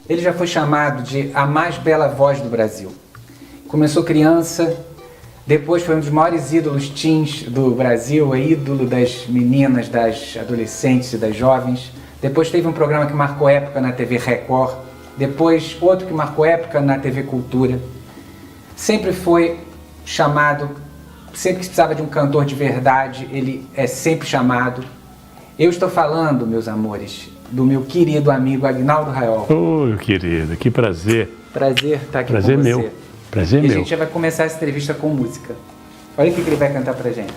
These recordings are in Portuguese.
Ele já foi chamado de a mais bela voz do Brasil. Começou criança, depois foi um dos maiores ídolos teens do Brasil, é ídolo das meninas, das adolescentes e das jovens. Depois teve um programa que marcou época na TV Record, depois outro que marcou época na TV Cultura. Sempre foi chamado, sempre que precisava de um cantor de verdade, ele é sempre chamado. Eu estou falando, meus amores, do meu querido amigo Aguinaldo Raiol. Oi, querido, que prazer. Prazer estar aqui prazer com você. Meu. Prazer e meu. A gente já vai começar essa entrevista com música. Olha o que ele vai cantar pra gente.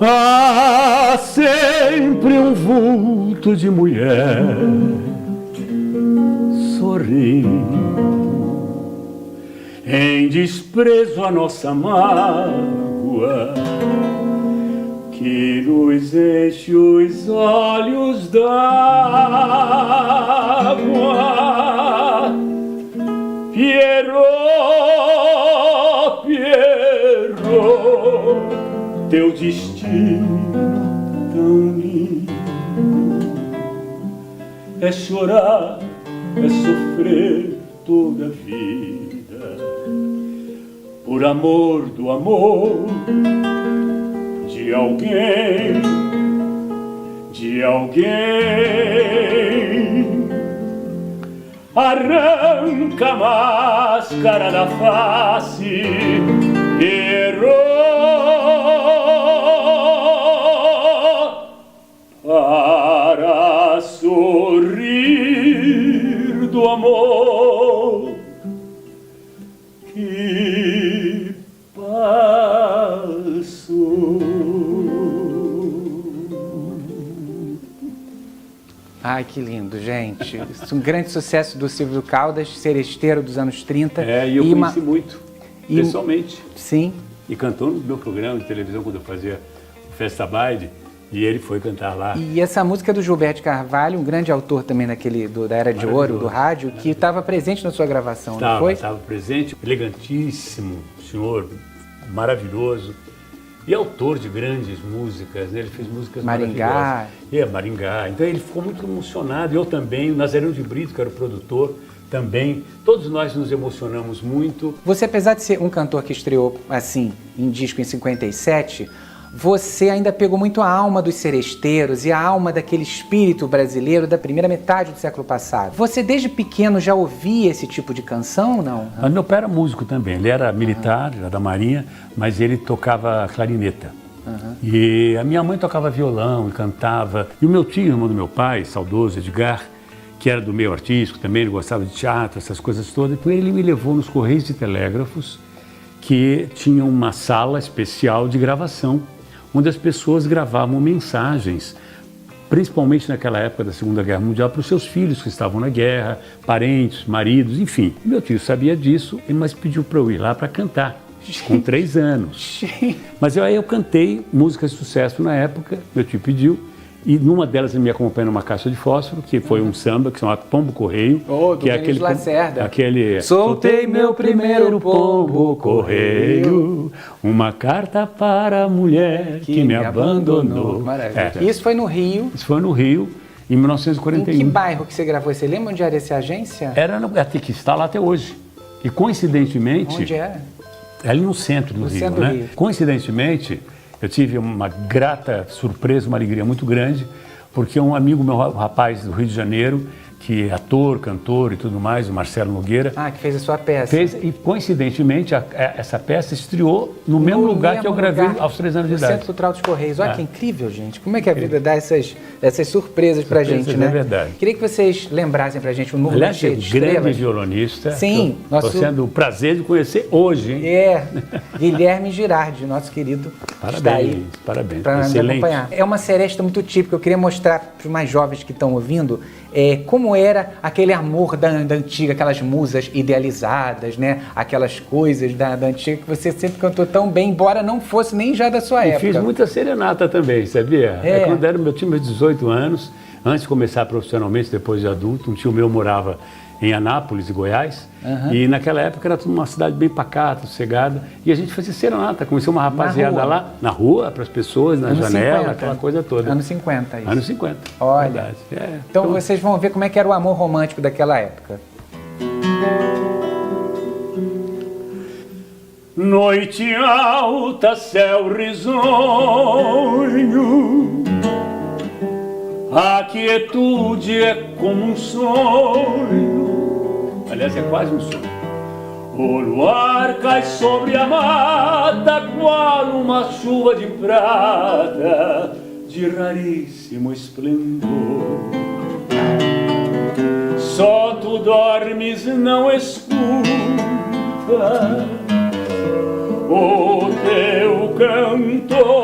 Há sempre um vulto de mulher sorrindo em desprezo à nossa mágoa, que nos enche os olhos d'água. Pierrot, Pierrot, teu destino tão lindo é chorar, é sofrer toda a vida por amor do amor de alguém, de alguém. Arranca a máscara da face, Pierrot, para sorrir do amor que passou. Ai, que lindo, gente. Isso é um grande sucesso do Silvio Caldas, seresteiro dos anos 30. E eu conheci muito, pessoalmente. Sim. E cantou no meu programa de televisão quando eu fazia o Festa Baile, e ele foi cantar lá. E essa música do Gilberto Carvalho, um grande autor também da Era de Ouro, do rádio, que estava presente na sua gravação, não foi? Estava presente, elegantíssimo, senhor, maravilhoso. E autor de grandes músicas, né? Ele fez músicas Maringá. maravilhosas. Maringá. Então ele ficou muito emocionado, eu também, o Nazareno de Brito, que era o produtor, também. Todos nós nos emocionamos muito. Você, apesar de ser um cantor que estreou assim, em disco em 57, você ainda pegou muito a alma dos seresteiros e a alma daquele espírito brasileiro da primeira metade do século passado. Você desde pequeno já ouvia esse tipo de canção ou não? Meu pai era músico também, ele era militar, era da Marinha, mas ele tocava clarineta. E a minha mãe tocava violão e cantava. E o meu tio, irmão do meu pai, saudoso Edgar, que era do meio artístico também, ele gostava de teatro, essas coisas todas. Então ele me levou nos Correios de Telégrafos, que tinha uma sala especial de gravação, onde as pessoas gravavam mensagens, principalmente naquela época da Segunda Guerra Mundial, para os seus filhos que estavam na guerra, parentes, maridos, enfim. Meu tio sabia disso, mas pediu para eu ir lá para cantar, com 3 anos. Mas aí eu cantei músicas de sucesso na época, meu tio pediu, e numa delas ele me acompanha numa caixa de fósforo, que foi um samba que se chama Pombo Correio. Que é aquele Lacerda. Aquele soltei meu primeiro pombo correio, uma carta para a mulher que me abandonou. Maravilha. Isso foi no Rio? Isso foi no Rio, em 1941. Em que bairro que você gravou? Você lembra onde era essa agência? Era que está lá até hoje. E coincidentemente... Onde é? É ali no centro do Rio, né? Rio. Coincidentemente, eu tive uma grata surpresa, uma alegria muito grande, porque um amigo meu, um rapaz do Rio de Janeiro, que é ator, cantor e tudo mais, o Marcelo Nogueira. Que fez a sua peça. E coincidentemente, essa peça estreou no mesmo lugar que eu gravei aos 3 anos de idade. Centro Cultural dos Correios. Olha que incrível, gente. Como é que a vida dá essas surpresas pra gente, né? É verdade. Queria que vocês lembrassem pra gente o número de estrelas. Grande violonista. Sim. Estou tendo o prazer de conhecer hoje, hein? Guilherme Girardi, nosso querido. Parabéns. Para nos Excelente. acompanhar. É uma seresta muito típica. Eu queria mostrar para os mais jovens que estão ouvindo como era aquele amor da antiga, aquelas musas idealizadas, né? Aquelas coisas da antiga que você sempre cantou tão bem, embora não fosse nem já da sua época. Fiz muita serenata também, sabia? Quando eu tinha meus 18 anos, antes de começar profissionalmente, depois de adulto, um tio meu morava em Anápolis, Goiás. E naquela época era uma cidade bem pacata, sossegada. E a gente fazia serenata, conheceu uma rapaziada lá, na rua, para as pessoas, na janela, 50. aquela coisa toda. Anos 50, isso. Anos 50. Olha, então vocês vão ver como é que era o amor romântico daquela época. Noite alta, céu risonho, a quietude é como um sonho, aliás é quase um sonho. O luar cai sobre a mata, qual uma chuva de prata, de raríssimo esplendor. Só tu dormes, não escuta o teu cantor,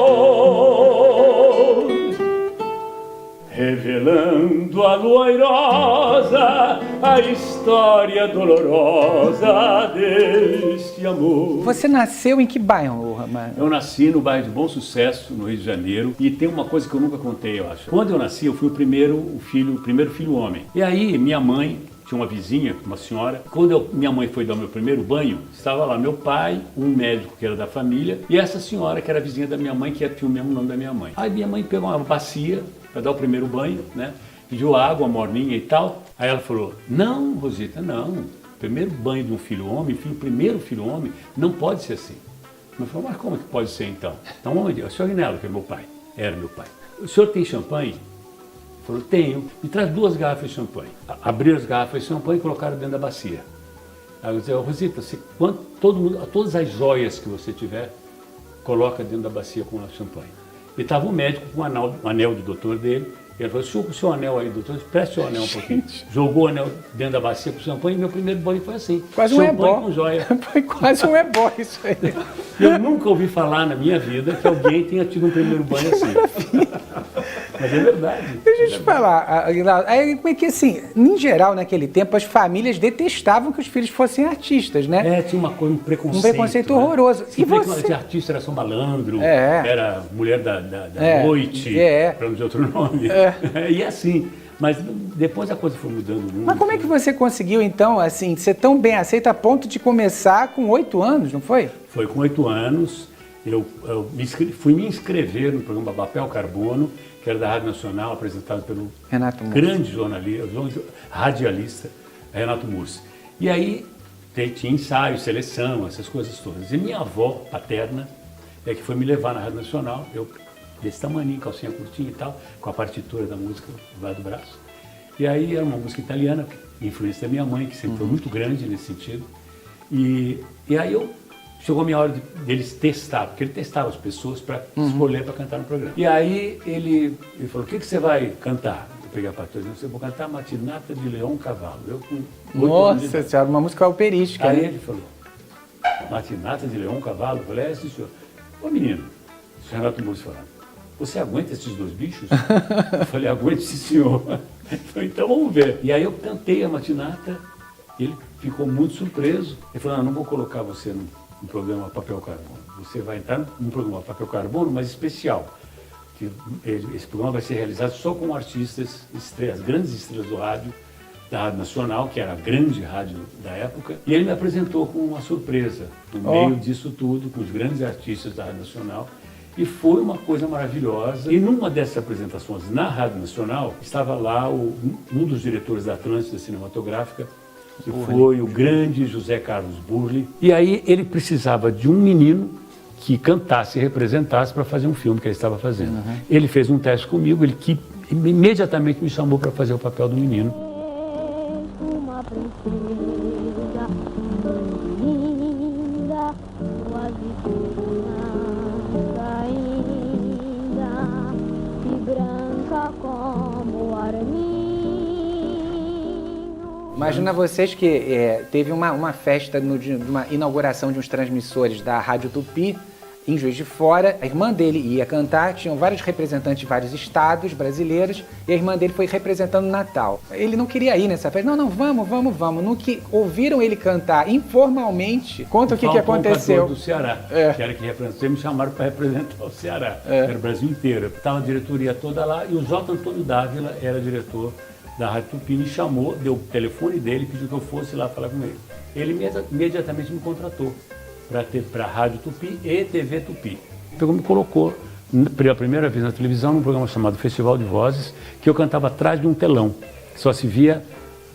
revelando a loirosa, a história dolorosa deste amor. Você nasceu em que bairro, Ramalho? Eu nasci no bairro de Bom Sucesso, no Rio de Janeiro, e tem uma coisa que eu nunca contei, eu acho. Quando eu nasci, eu fui o primeiro filho homem. E aí, minha mãe tinha uma vizinha, uma senhora. Quando minha mãe foi dar o meu primeiro banho, estava lá meu pai, um médico que era da família, e essa senhora que era vizinha da minha mãe, que tinha o mesmo nome da minha mãe. Aí minha mãe pegou uma bacia para dar o primeiro banho, né? Pediu água, morninha e tal. Aí ela falou: não, Rosita, não. Primeiro banho de um filho homem, primeiro filho homem, não pode ser assim. Ela falou: mas como que pode ser então? Então, o senhor Agnello, que é meu pai, era meu pai. O senhor tem champanhe? Falou: tenho. Me traz 2 garrafas de champanhe. Abriram as garrafas de champanhe e colocaram dentro da bacia. Aí eu disse: Rosita, todas as joias que você tiver, coloca dentro da bacia com o champanhe. E estava o médico com o anel do doutor dele. Ele falou: senhor, com o seu anel aí, doutor, preste o anel um pouquinho. Jogou o anel dentro da bacia com o champanhe e meu primeiro banho foi assim. Quase um ebó. Com joia. Foi quase um ebó isso aí. Eu nunca ouvi falar na minha vida que alguém tenha tido um primeiro banho assim. Mas é verdade. Deixa eu te falar, Aguinaldo, como é que assim, em geral, naquele tempo, as famílias detestavam que os filhos fossem artistas, né? É, tinha uma coisa, um preconceito. Um preconceito horroroso. E você? De artista era só malandro, era mulher da noite, para não dizer outro nome. E assim, mas depois a coisa foi mudando muito. Mas como é que você conseguiu, então, assim, ser tão bem aceito a ponto de começar com 8 anos, não foi? Foi com 8 anos, eu fui me inscrever no programa Papel Carbono, que era da Rádio Nacional, apresentado pelo Renato Mursi, grande jornalista, radialista Renato Mursi. E aí tinha ensaio, seleção, essas coisas todas. E minha avó paterna é que foi me levar na Rádio Nacional, eu desse tamaninho, calcinha curtinha e tal, com a partitura da música lá do braço. E aí era uma música italiana, influência da minha mãe, que sempre foi muito grande nesse sentido. E aí chegou a minha hora deles testar, porque ele testava as pessoas para escolher para cantar no programa. E aí ele falou: o que você vai cantar? Eu peguei a partitura e disse: eu vou cantar Matinata de Leão Cavalo. Nossa senhora, uma música operística. Aí né? ele falou: Matinata de Leão Cavalo? Eu falei: sim, senhor. Ô menino, o Renato Mursi falando: você aguenta esses 2 bichos? Eu falei: aguento, sim, senhor. Ele falou: então vamos ver. E aí eu cantei a Matinata, ele ficou muito surpreso. Ele falou: não vou colocar você no programa Papel Carbono. Você vai entrar num programa Papel Carbono, mas especial. Esse programa vai ser realizado só com artistas, as grandes estrelas do rádio, da Rádio Nacional, que era a grande rádio da época. E ele me apresentou com uma surpresa, no meio disso tudo, com os grandes artistas da Rádio Nacional. E foi uma coisa maravilhosa. E numa dessas apresentações na Rádio Nacional, estava lá um dos diretores da Atlântida Cinematográfica, que foi o grande José Carlos Burle. E aí ele precisava de um menino que cantasse e representasse para fazer um filme que ele estava fazendo. Ele fez um teste comigo, ele que imediatamente me chamou para fazer o papel do menino. Uma princesa linda, quase ainda, e branca como o arminho. Imagina vocês que teve uma festa de uma inauguração de uns transmissores da Rádio Tupi, em Juiz de Fora. A irmã dele ia cantar, tinham vários representantes de vários estados brasileiros, e a irmã dele foi representando Natal. Ele não queria ir nessa festa. Não, vamos. No que ouviram ele cantar informalmente, conta o que aconteceu. O do Ceará, que era que representou, me chamaram para representar o Ceará, era o Brasil inteiro. Estava a diretoria toda lá, e o J. Antônio Dávila era diretor da Rádio Tupi me chamou, deu o telefone dele, pediu que eu fosse lá falar com ele. Ele imediatamente me contratou para a Rádio Tupi e TV Tupi. Pegou, me colocou pela primeira vez na televisão num programa chamado Festival de Vozes, que eu cantava atrás de um telão. Só se via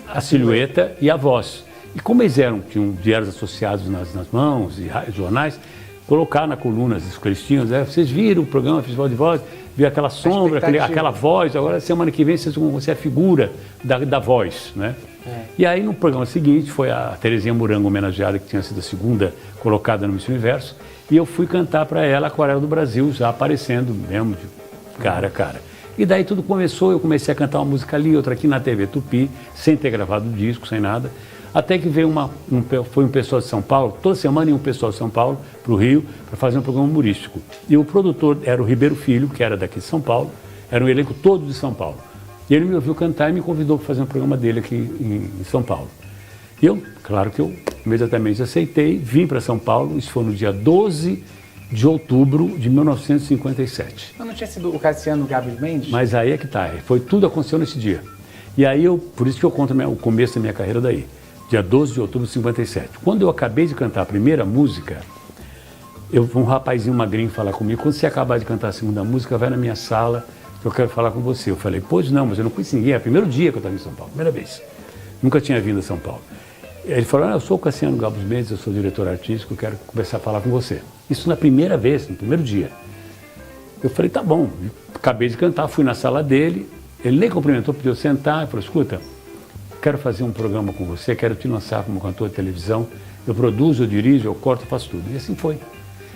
a silhueta e a voz. E como eles tinham diários associados nas mãos e jornais, colocar na coluna as que eles tinham, vocês viram o programa Festival de Vozes, viu aquela sombra, aquela voz, agora semana que vem vocês vão ser a figura da voz, né? E aí no programa seguinte foi a Terezinha Morango homenageada, que tinha sido a segunda colocada no Miss Universo, e eu fui cantar para ela Aquarela do Brasil, já aparecendo mesmo de cara a cara. E daí tudo começou, eu comecei a cantar uma música ali, outra aqui na TV Tupi, sem ter gravado disco, sem nada. Até que veio foi um pessoal de São Paulo, toda semana ia um pessoal de São Paulo para o Rio para fazer um programa humorístico. E o produtor era o Ribeiro Filho, que era daqui de São Paulo, era um elenco todo de São Paulo. E ele me ouviu cantar e me convidou para fazer um programa dele aqui em São Paulo. E eu, claro que eu imediatamente aceitei, vim para São Paulo, isso foi no dia 12 de outubro de 1957. Mas não tinha sido o Cassiano Gabos Mendes? Mas aí é que tá, foi tudo aconteceu nesse dia. E aí por isso que eu conto o começo da minha carreira daí. Dia 12 de outubro de 57. Quando eu acabei de cantar a primeira música, um rapazinho magrinho falar comigo, quando você acabar de cantar a segunda música, vai na minha sala, que eu quero falar com você. Eu falei, pois não, mas eu não conheço ninguém, é o primeiro dia que eu estava em São Paulo, primeira vez. Nunca tinha vindo a São Paulo. Ele falou, eu sou o Cassiano Gabos Mendes, eu sou diretor artístico, eu quero começar a falar com você. Isso na primeira vez, no primeiro dia. Eu falei, tá bom. Acabei de cantar, fui na sala dele, ele nem cumprimentou, pediu sentar, e falou, escuta, quero fazer um programa com você, quero te lançar como cantor de televisão, eu produzo, eu dirijo, eu corto, eu faço tudo. E assim foi.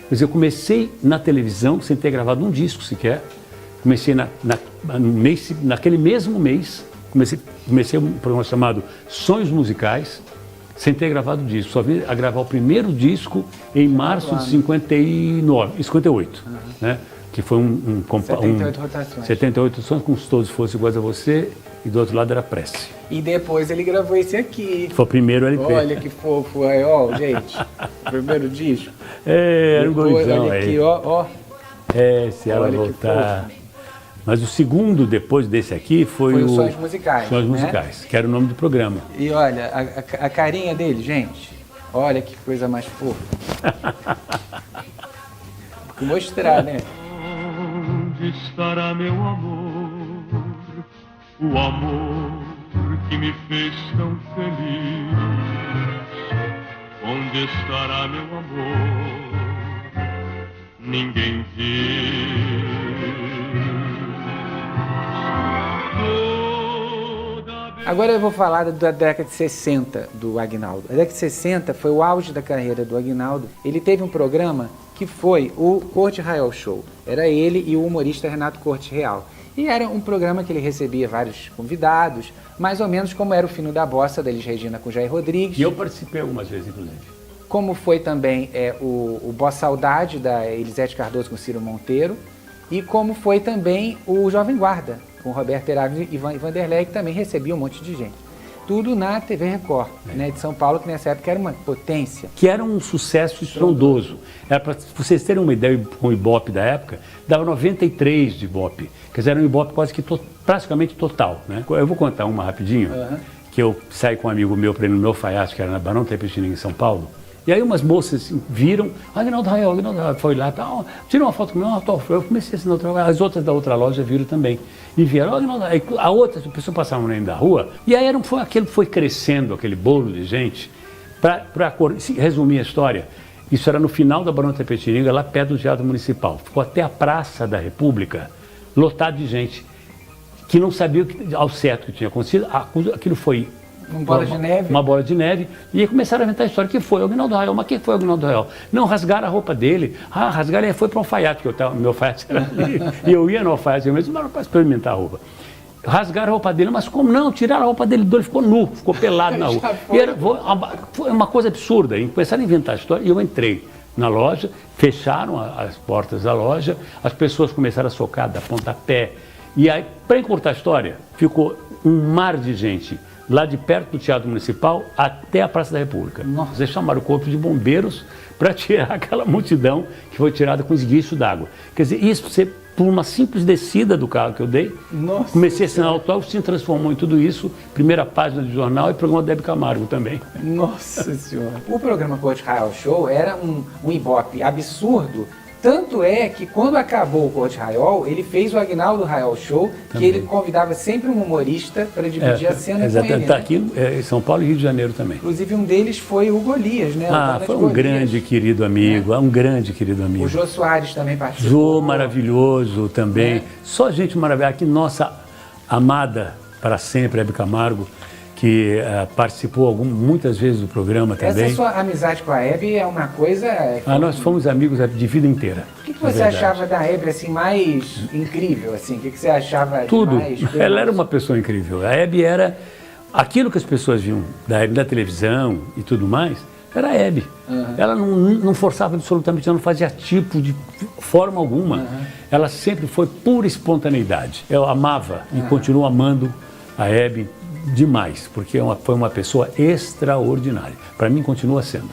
Quer dizer, eu comecei na televisão, sem ter gravado um disco sequer, comecei naquele mesmo mês, comecei um programa chamado Sonhos Musicais, sem ter gravado disco, só vim a gravar o primeiro disco em março de 58, né? Que foi 78 rotações. 78 rotações, como se todos fossem iguais a você, e do outro lado era Prece. E depois ele gravou esse aqui. Foi o primeiro LP. Olha que fofo aí, ó, gente. Primeiro disco. Era um gurizão olha aí. aqui, ó. Se ela voltar. Mas o segundo, depois desse aqui, foi o Sonhos Musicais. Sonhos né? Musicais, que era o nome do programa. E olha, a carinha dele, gente. Olha que coisa mais fofa. Vou mostrar, né? Onde estará meu amor? O amor que me fez tão feliz. Onde estará meu amor? Ninguém viu. Agora eu vou falar da década de 60 do Aguinaldo. A década de 60 foi o auge da carreira do Aguinaldo. Ele teve um programa que foi o Corte Real Show. Era ele e o humorista Renato Corte Real. E era um programa que ele recebia vários convidados, mais ou menos como era o Fino da Bossa, da Elis Regina com Jair Rodrigues. E eu participei algumas vezes, inclusive. Como foi também o Boa Saudade, da Elisete Cardoso com Ciro Monteiro. E como foi também o Jovem Guarda, com Roberto Erasmo e Vanderlei, que também recebia um monte de gente. Tudo na TV Record, né, de São Paulo, que nessa época era uma potência. Que era um sucesso estrondoso. Era para vocês terem uma ideia, com o Ibope da época, dava 93 de Ibope. Quer dizer, era um Ibope quase que praticamente total. Né? Eu vou contar uma rapidinho, que eu saí com um amigo meu para ir no meu alfaiate, que era na Barão Tempestini, em São Paulo. E aí umas moças viram, Aguinaldo Raiol, foi lá, tirou uma foto comigo, eu comecei a assinar outra loja, as outras da outra loja viram também. E vieram, aí a outra, a pessoa passava no meio da rua, e aí foi crescendo, aquele bolo de gente, para resumir a história, isso era no final da Barão Tempestini, lá perto do Teatro Municipal, ficou até a Praça da República, lotado de gente, que não sabia ao certo o que tinha acontecido, aquilo foi... Uma bola de neve. Uma bola de neve. E aí começaram a inventar a história. O que foi? O Aguinaldo Raiol. Mas quem foi o Aguinaldo Raiol? Não, rasgaram a roupa dele. Rasgaram e foi para um alfaiate, que meu alfaiate era ali. E eu ia no alfaiate, eu mesmo, para experimentar a roupa. Rasgaram a roupa dele, mas como não? Tiraram a roupa dele, ele ficou nu, ficou pelado na rua. E foi uma coisa absurda. E começaram a inventar a história. E eu entrei na loja, fecharam as portas da loja, as pessoas começaram a socar, dar pontapé. E aí, para encurtar a história, ficou um mar de gente lá de perto do Teatro Municipal até a Praça da República. Nossa. Eles chamaram o corpo de bombeiros para tirar aquela multidão que foi tirada com esguicho d'água. Quer dizer, isso por uma simples descida do carro que eu dei, Nossa. comecei a assinar autógrafo, se transformou em tudo isso, primeira página de jornal e programa da Hebe Camargo também. Nossa Senhora. O programa Corte Raiol Show era um ibope absurdo. Tanto é que quando acabou o Corte Raiol, ele fez o Aguinaldo Raiol Show, que ele convidava sempre um humorista para dividir a cena com ele. Está né? aqui em São Paulo e Rio de Janeiro também. Inclusive um deles foi o Golias, né? O Donald Foi um Golias. grande querido amigo, um grande querido amigo. O Jô Soares também participou. Jô maravilhoso também. Só gente maravilhosa. Aqui, nossa amada para sempre, Hebe Camargo, que participou muitas vezes do programa também. Essa sua amizade com a Hebe é uma coisa... Nós fomos amigos de vida inteira. O que você achava da Hebe assim, mais incrível? Assim? O que você achava Tudo. de mais... Ela era uma pessoa incrível. A Hebe era... Aquilo que as pessoas viam da Hebe na televisão e tudo mais, era a Hebe. Ela não forçava absolutamente, ela não fazia tipo de forma alguma. Ela sempre foi pura espontaneidade. Eu amava e continuo amando a Hebe demais, porque foi uma pessoa extraordinária. Para mim, continua sendo.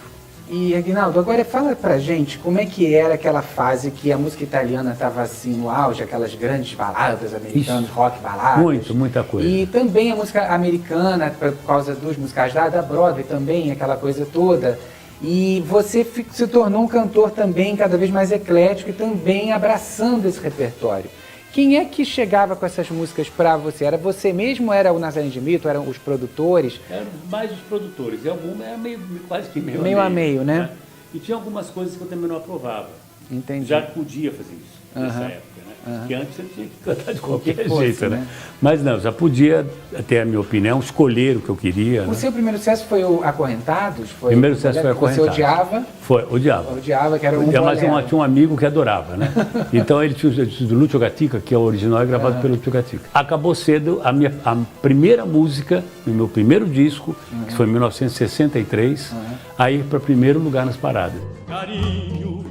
E, Aguinaldo, agora fala pra gente como é que era aquela fase que a música italiana estava assim no auge, aquelas grandes baladas americanas, rock baladas. Muita coisa. E também a música americana, por causa dos musicais da Broadway também, aquela coisa toda. E você se tornou um cantor também cada vez mais eclético e também abraçando esse repertório. Quem é que chegava com essas músicas para você? Era você mesmo ou era o Nazareno de Mito? Eram os produtores? Eram mais os produtores. E alguma era quase que meio a meio, né? E tinha algumas coisas que eu também não aprovava. Entendi. Já podia fazer isso nessa época, né? Porque antes você tinha que cantar de qualquer fosse, jeito, né? Mas não, já podia ter a minha opinião, escolher o que eu queria. O seu primeiro sucesso foi o Acorrentados? O primeiro sucesso foi Acorrentados. Você odiava? Odiava. Odiava, que era um Mas bolero. tinha um amigo que adorava, né? Então ele tinha o Lúcio Gatica, que é o original, é gravado pelo Lúcio Gatica. Acabou cedo a primeira música, no meu primeiro disco, que foi em 1963, a ir para primeiro lugar nas paradas. Carinho,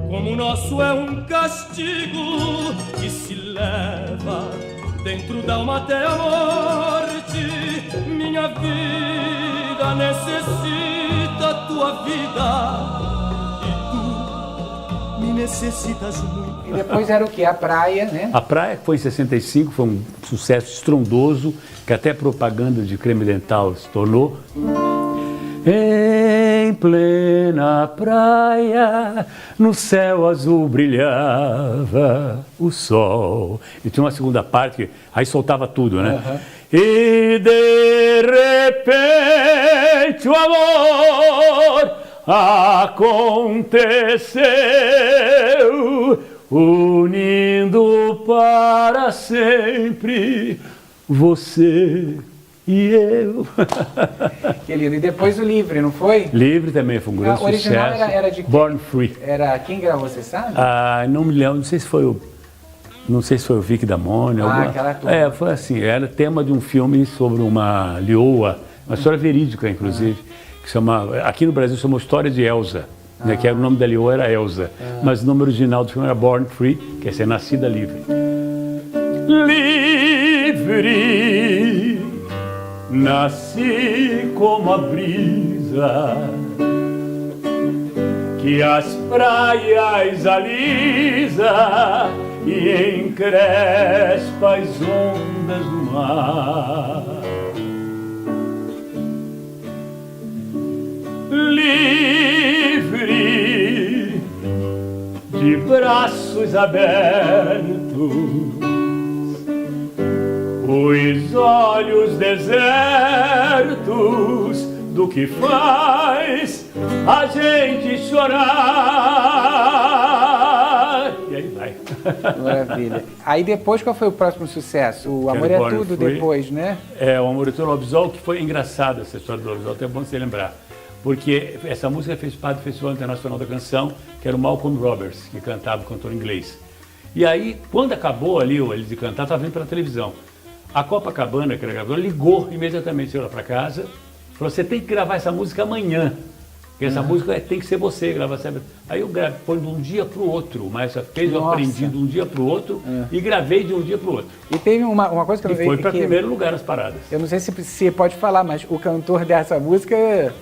como o nosso é um castigo que se leva dentro da alma até a morte. Minha vida necessita tua vida e tu me necessitas muito. E depois era o quê? A Praia, né? A Praia, que foi em 65, foi um sucesso estrondoso, que até propaganda de creme dental se tornou. Em plena praia, no céu azul brilhava o sol. E tinha uma segunda parte que aí soltava tudo, né? E de repente o amor aconteceu, unindo para sempre você e eu. Que lindo. E depois o Livre, não foi? Livre também foi um grande O original sucesso. era de quem? Born Free. Era quem gravou, você sabe? Não me lembro, não sei se foi o Vic Damone. Aquela turma. Foi assim, era tema de um filme sobre uma leoa, uma história verídica, inclusive, que chama, aqui no Brasil chamou História de Elsa, né, que era, o nome da leoa era Elsa, mas o nome original do filme era Born Free, que é ser nascida livre. Livre, nasci como a brisa que as praias alisa e encrespa as ondas do mar. Livre, de braços abertos, os olhos desertos do que faz a gente chorar. E aí vai. Maravilha. Aí depois, qual foi o próximo sucesso? O Amor é Tudo depois, né? O Amor é Tudo, o Lobisol, que foi engraçado essa história do Lobisol, até é bom você lembrar. Porque essa música fez parte do Festival Internacional da Canção, que era o Malcolm Roberts, que cantava, cantor inglês. E aí, quando acabou ali ele de cantar, estava vindo pela televisão. A Copacabana, que era gravadora, ligou imediatamente ela para casa, falou: você tem que gravar essa música amanhã. Porque essa música tem que ser você, grava sempre. Aí eu põe de um dia para o outro. O Maestro fez, eu Nossa. aprendi de um dia para o outro e gravei de um dia para o outro. E teve uma coisa que eu E foi para que primeiro lugar as paradas. eu não sei se pode falar, mas o cantor dessa música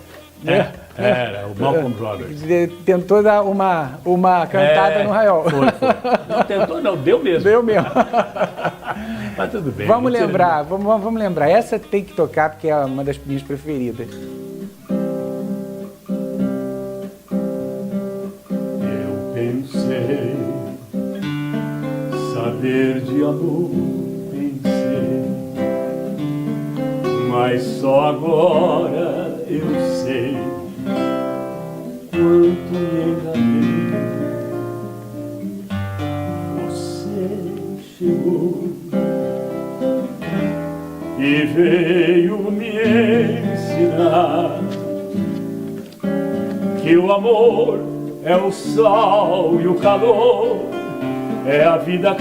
né, Era o Malcolm Roberts. tentou dar uma cantada no Raiol. Foi. Não tentou, não, deu mesmo. Deu mesmo. Mas tudo bem. Vamos lembrar, vamos lembrar. Essa tem que tocar porque é uma das minhas preferidas. Eu pensei saber de amor, pensei, mas só agora eu sei quanto me enganei. Você chegou e veio me ensinar que o amor é o sol e o calor, é a vida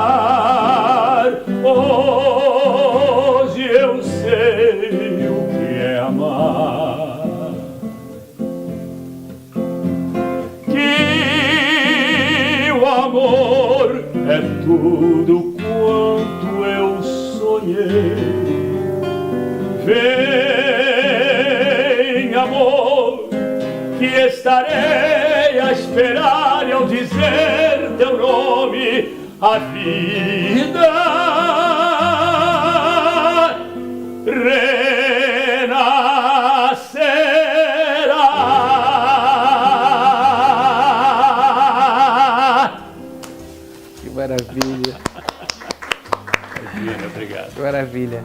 cantar. Hoje eu sei o que é amar, que o amor é tudo quanto eu sonhei. Vem, amor, que estarei a esperar e ao dizer teu nome a vida renascerá. Que maravilha. Obrigado. Que maravilha.